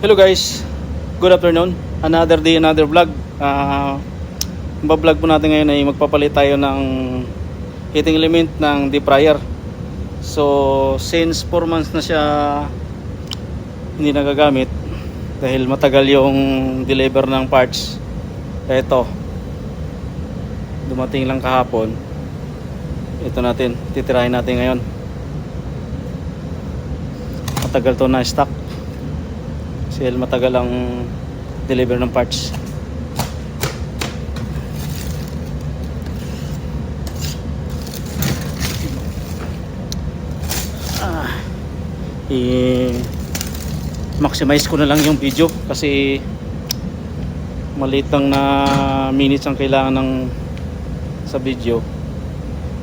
Hello guys, good afternoon. Another day, another vlog. Vlog po natin ngayon ay magpapalit tayo ng heating element ng deep fryer. So since 4 months na siya hindi nagagamit dahil matagal yung deliver ng parts. Ito, dumating lang kahapon. Ito natin, titirahin natin ngayon. Matagal to na stock dahil matagal ang deliver ng parts. I-maximize ko na lang yung video kasi maliit lang na minutes ang kailangan ng sa video,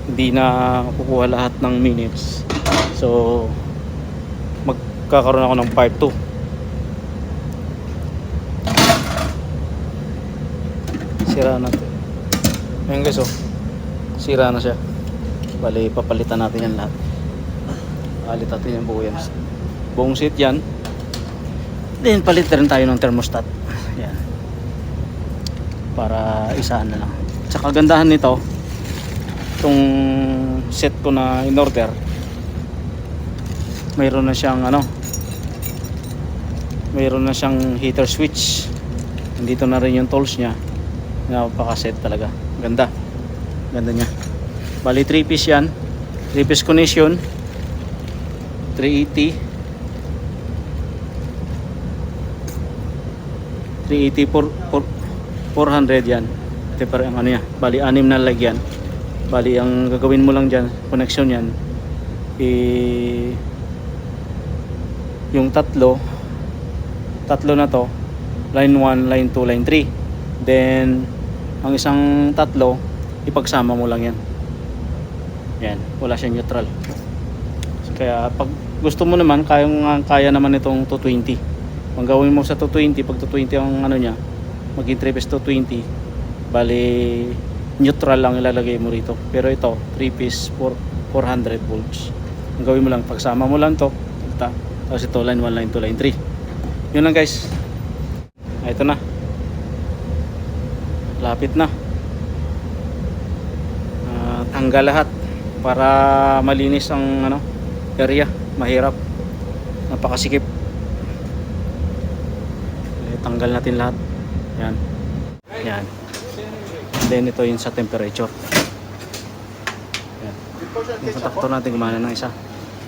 hindi na kukuha lahat ng minutes. So magkakaroon ako ng part 2. Sira natin. Ayan guys, oh. Sira na siya. Bali, papalitan natin yan lahat. Palit natin yung buo yan. Buong seat yan. Then, palit rin tayo ng thermostat. Yan. Para isaan na lang. Sa kagandahan nito, itong set ko na in order, mayroon na siyang mayroon na siyang heater switch. Nandito na rin yung tools niya. Napaka-set talaga. Ganda. Ganda niya. Bali 3 piece yan. 3 piece connection. 380. 400 yan. Ito pa rin ang ano niya. Bali 6 na lagyan. Bali ang gagawin mo lang dyan, connection yan, yung tatlo na to, line 1, line 2, line 3. Then ang isang tatlo, ipagsama mo lang yan. Yan, wala siyang neutral. So, kaya pag gusto mo naman, kaya naman itong 220. Kung gawin mo sa 220, pag 220 ang ano niya, maging 3 piece 220, bali neutral lang ilalagay mo rito. Pero ito, 3 piece 400 volts. Ang gawin mo lang, pagsama mo lang to, tapos ito line 1, line 2, line 3. Yun lang guys. Ito na. Lapit na. Tanggal lahat para malinis ang area. Mahirap, napakasikip. Tanggal natin lahat. Yan. Yan. Then ito yung sa temperature. Yan. Yung kontaktor natin gumana ng isa.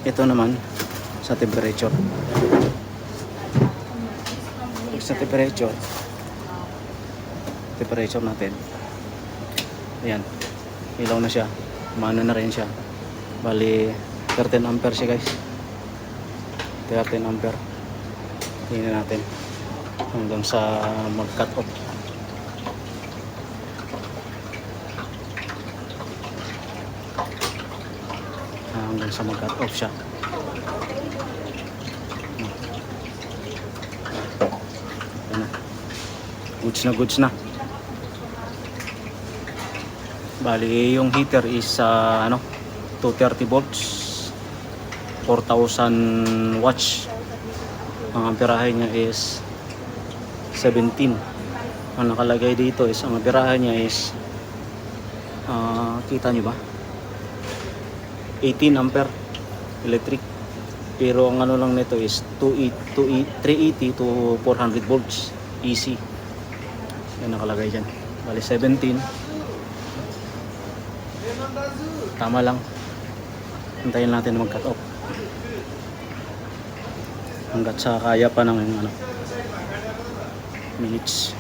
Ito naman sa temperature. Sa temperature natin, ayan, ilaw na siya, umano na rin siya. Bali 13 ampere siya guys, 13 ampere. Tingnan natin hanggang sa mag cut off. Hanggang sa mag cut off siya. Goods na. Bali yung heater is 230 volts, 4000 watts. Ang amperahe niya is 17. Ang nakalagay dito is ang amperahe niya is kita nyo ba, 18 ampere electric. Pero ang lang nito is 380 to 400 volts AC. Yan nakalagay dyan. Bali 17. Tama lang. Hintayin natin na mag cut off hanggat sa kaya pa ng minutes.